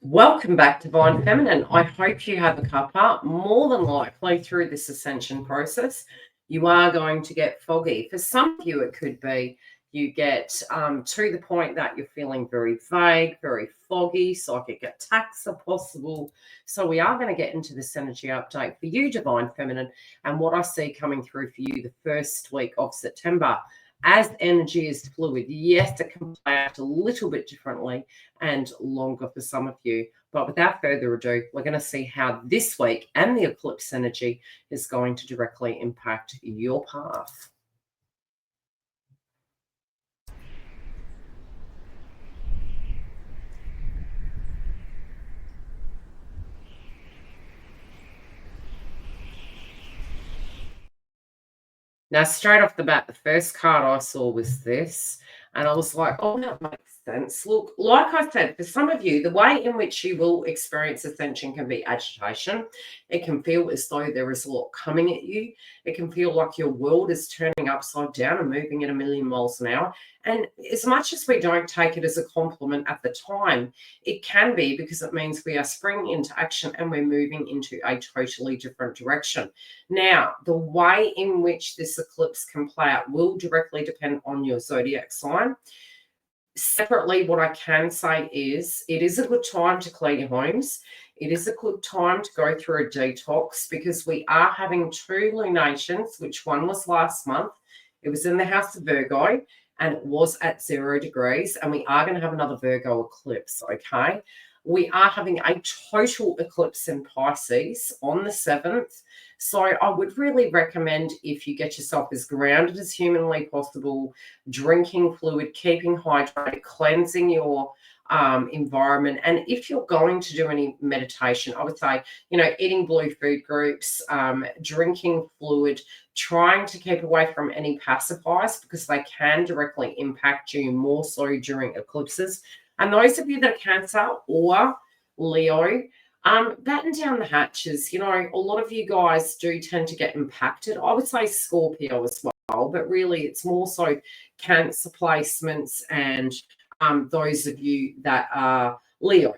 Welcome back, Divine Feminine. I hope you have a cuppa. More than likely, through this ascension process, you are going to get foggy. For some of you, it could be you get to the point that you're feeling very vague, very foggy, psychic attacks are possible. So we are going to get into this energy update for you, Divine Feminine, and what I see coming through for you the first week of September. As energy is fluid, yes, it can play out a little bit differently and longer for some of you. But without further ado, we're going to see how this week and the eclipse energy is going to directly impact your path. Now, straight off the bat, the first card I saw was this, and I was like, oh, that makes sense. Look, like I said, for some of you, the way in which you will experience ascension can be agitation. It can feel as though there is a lot coming at you. It can feel like your world is turning upside down and moving at a million miles an hour. And as much as we don't take it as a compliment at the time, it can be, because it means we are springing into action and we're moving into a totally different direction. Now, the way in which this eclipse can play out will directly depend on your zodiac sign. Separately, what I can say is it is a good time to clean your homes. It is a good time to go through a detox, because we are having two lunations, which one was last month. It was in the house of Virgo and it was at 0 degrees. And we are going to have another Virgo eclipse, okay? We are having a total eclipse in Pisces on the 7th. So I would really recommend, if you get yourself as grounded as humanly possible, drinking fluid, keeping hydrated, cleansing your environment. And if you're going to do any meditation, I would say, eating blue food groups, drinking fluid, trying to keep away from any pacifiers, because they can directly impact you more so during eclipses. And those of you that are Cancer or Leo, batten down the hatches. A lot of you guys do tend to get impacted. I would say Scorpio as well, but really it's more so Cancer placements and those of you that are Leo.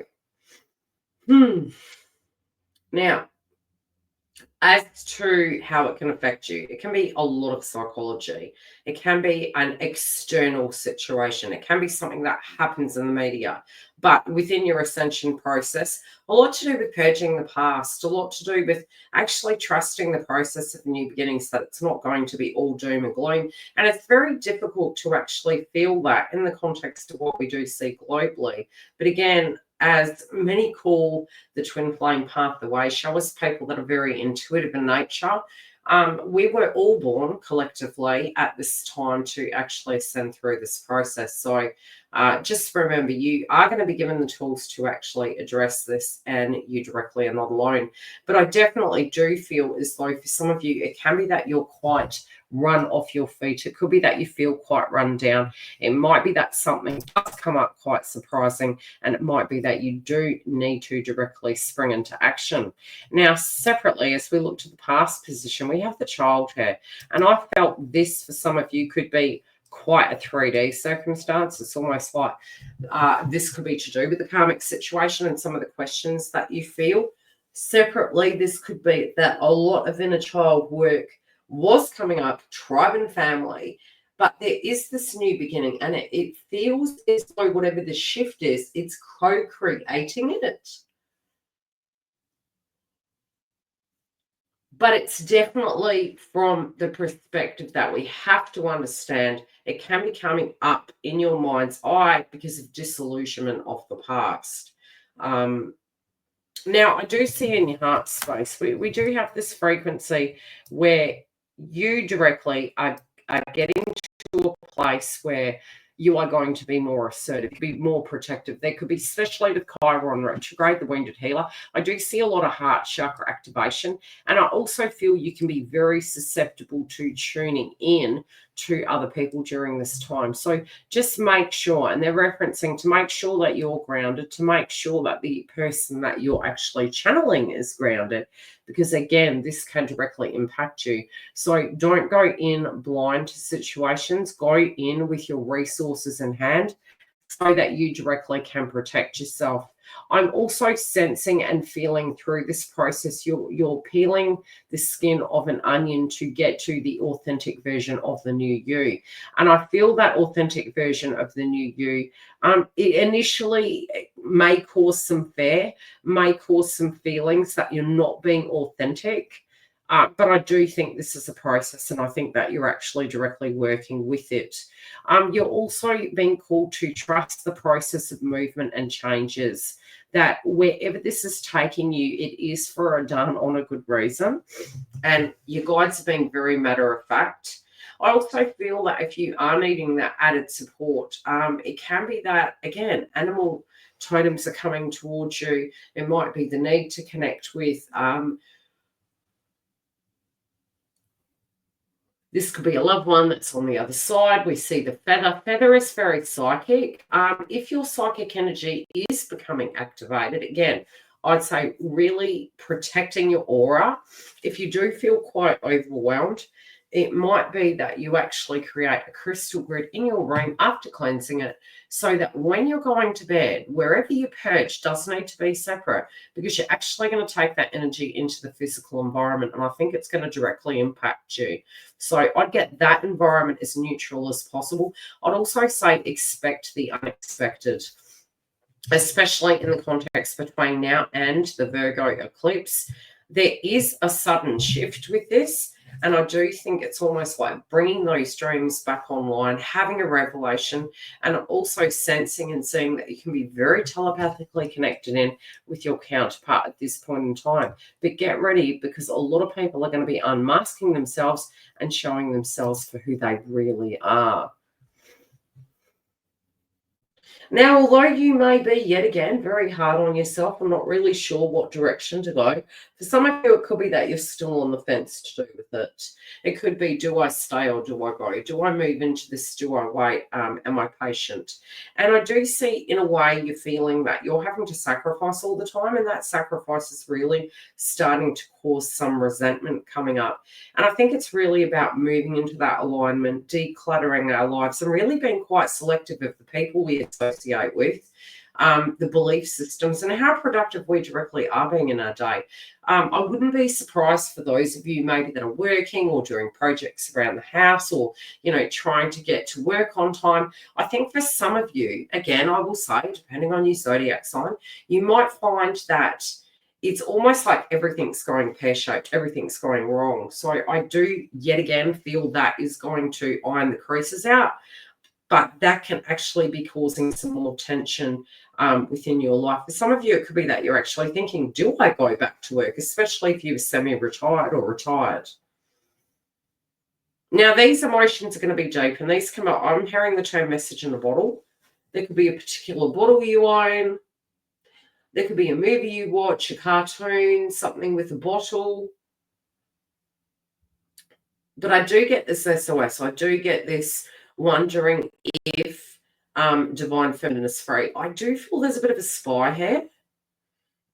Now, as to how it can affect you, it can be a lot of psychology. It can be an external situation. It can be something that happens in the media. But within your ascension process, a lot to do with purging the past, a lot to do with actually trusting the process of new beginnings, that it's not going to be all doom and gloom. And it's very difficult to actually feel that in the context of what we do see globally. But again, as many call the twin flame path the way, show us people that are very intuitive in nature. We were all born collectively at this time to actually ascend through this process. So just remember, you are going to be given the tools to actually address this, and you directly are not alone. But I definitely do feel as though for some of you, it can be that you're quite run off your feet. It could be that you feel quite run down. It might be that something does come up quite surprising, and it might be that you do need to directly spring into action. Now, separately, as we look to the past position, we have the child here. And I felt this for some of you could be quite a 3D circumstance. It's almost like this could be to do with the karmic situation and some of the questions that you feel. Separately, this could be that a lot of inner child work was coming up, tribe and family, but there is this new beginning, and it feels as though whatever the shift is, it's co-creating in it. But it's definitely from the perspective that we have to understand it can be coming up in your mind's eye because of disillusionment of the past. Now, I do see in your heart space, we do have this frequency where you directly are getting to a place where you are going to be more assertive, be more protective. There could be, especially with Chiron retrograde, the wounded healer, I do see a lot of heart chakra activation. And I also feel you can be very susceptible to tuning in to other people during this time. So just make sure, and they're referencing to make sure that you're grounded, to make sure that the person that you're actually channeling is grounded, because again, this can directly impact you. So don't go in blind to situations. Go in with your resources in hand so that you directly can protect yourself I'm also sensing and feeling through this process, you're peeling the skin of an onion to get to the authentic version of the new you. And I feel that authentic version of the new you, it initially may cause some fear, may cause some feelings that you're not being authentic. But I do think this is a process, and I think that you're actually directly working with it. You're also being called to trust the process of movement and changes, that wherever this is taking you, it is for a done on a good reason. And your guides are being very matter of fact. I also feel that if you are needing that added support, it can be that, again, animal totems are coming towards you. It might be the need to connect with this could be a loved one that's on the other side. We see the feather. Feather is very psychic. If your psychic energy is becoming activated, again, I'd say really protecting your aura. If you do feel quite overwhelmed, it might be that you actually create a crystal grid in your room after cleansing it, so that when you're going to bed, wherever you perch does need to be separate, because you're actually going to take that energy into the physical environment, and I think it's going to directly impact you. So I'd get that environment as neutral as possible. I'd also say expect the unexpected, especially in the context between now and the Virgo eclipse. There is a sudden shift with this, and I do think it's almost like bringing those dreams back online, having a revelation, and also sensing and seeing that you can be very telepathically connected in with your counterpart at this point in time. But get ready, because a lot of people are going to be unmasking themselves and showing themselves for who they really are. Now, although you may be, yet again, very hard on yourself and not really sure what direction to go, for some of you, it could be that you're still on the fence to do with it. It could be, do I stay or do I go? Do I move into this? Do I wait? Am I patient? And I do see, in a way, you're feeling that you're having to sacrifice all the time, and that sacrifice is really starting to cause some resentment coming up. And I think it's really about moving into that alignment, decluttering our lives, and really being quite selective of the people we associate with, the belief systems, and how productive we directly are being in our day. I wouldn't be surprised for those of you maybe that are working or doing projects around the house, or, trying to get to work on time. I think for some of you, again, I will say, depending on your zodiac sign, you might find that it's almost like everything's going pear-shaped, everything's going wrong. So I do, yet again, feel that is going to iron the creases out, but that can actually be causing some more tension within your life. For some of you, it could be that you're actually thinking, do I go back to work, especially if you're semi-retired or retired? Now, these emotions are going to be deep, and these come up. I'm hearing the term message in a bottle. There could be a particular bottle you own. There could be a movie you watch, a cartoon, something with a bottle. But I do get this SOS. I do get this wondering if divine feminine is free. I do feel there's a bit of a spy here.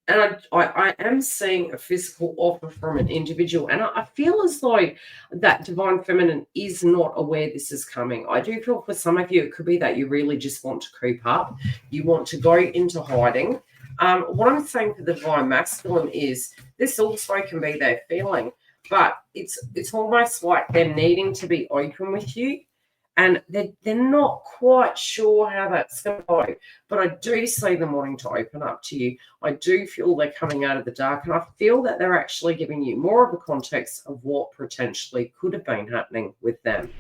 And I am seeing a physical offer from an individual. And I feel as though that divine feminine is not aware this is coming. I do feel for some of you, it could be that you really just want to creep up. You want to go into hiding. What I'm saying for the divine masculine is this also can be their feeling, but it's almost like they're needing to be open with you, and they're not quite sure how that's going to go. But I do see them wanting to open up to you. I do feel they're coming out of the dark, and I feel that they're actually giving you more of a context of what potentially could have been happening with them.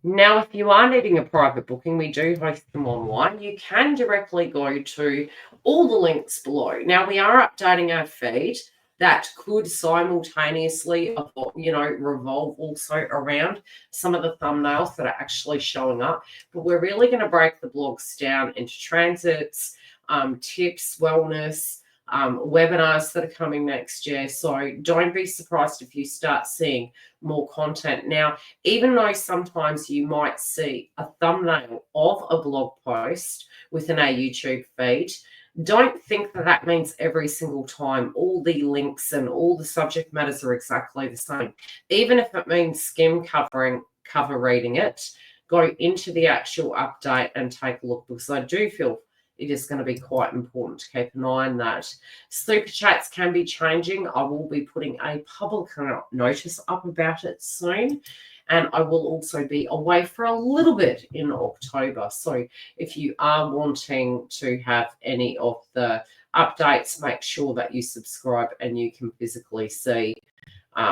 Now, if you are needing a private booking, we do host them online. You can directly go to all the links below. Now, we are updating our feed. That could simultaneously, revolve also around some of the thumbnails that are actually showing up. But we're really going to break the blogs down into transits, tips, wellness, webinars that are coming next year. So don't be surprised if you start seeing more content. Now, even though sometimes you might see a thumbnail of a blog post within our YouTube feed, don't think that that means every single time all the links and all the subject matters are exactly the same. Even if it means skim covering cover reading it, go into the actual update and take a look, because I do feel it is going to be quite important to keep an eye on that. Super chats can be changing. I will be putting a public notice up about it soon. And I will also be away for a little bit in October. So if you are wanting to have any of the updates, make sure that you subscribe and you can physically see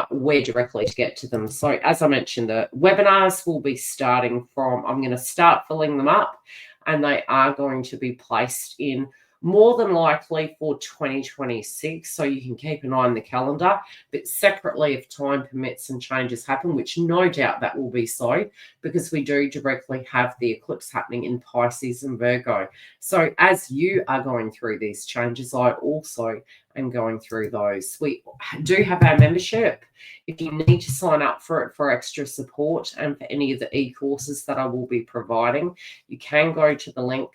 where directly to get to them. So as I mentioned, the webinars will be starting from, I'm going to start filling them up, and they are going to be placed in more than likely for 2026. So you can keep an eye on the calendar, but separately if time permits and changes happen, which no doubt that will be so, because we do directly have the eclipse happening in Pisces and Virgo. So as you are going through these changes, I also am going through those. We do have our membership. If you need to sign up for it for extra support and for any of the e-courses that I will be providing, you can go to the link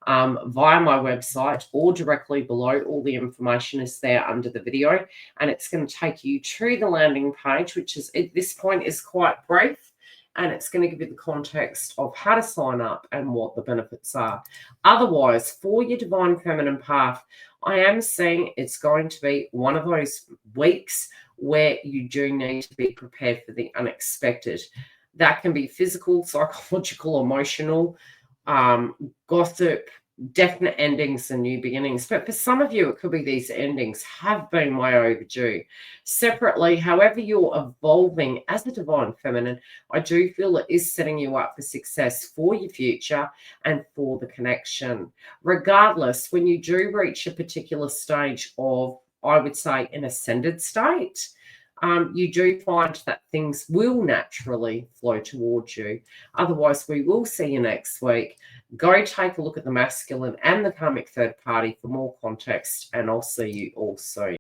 via my website or directly below. All the information is there under the video, and it's going to take you to the landing page, which is at this point is quite brief, and it's going to give you the context of how to sign up and what the benefits are. Otherwise, for your divine feminine path, I am seeing it's going to be one of those weeks where you do need to be prepared for the unexpected. That can be physical, psychological, emotional, gossip, definite endings and new beginnings. But for some of you, it could be these endings have been way overdue. Separately, however you're evolving as a divine feminine, I do feel it is setting you up for success for your future and for the connection. Regardless, when you do reach a particular stage of, I would say, an ascended state, you do find that things will naturally flow towards you. Otherwise, we will see you next week. Go take a look at the masculine and the karmic third party for more context, and I'll see you all soon.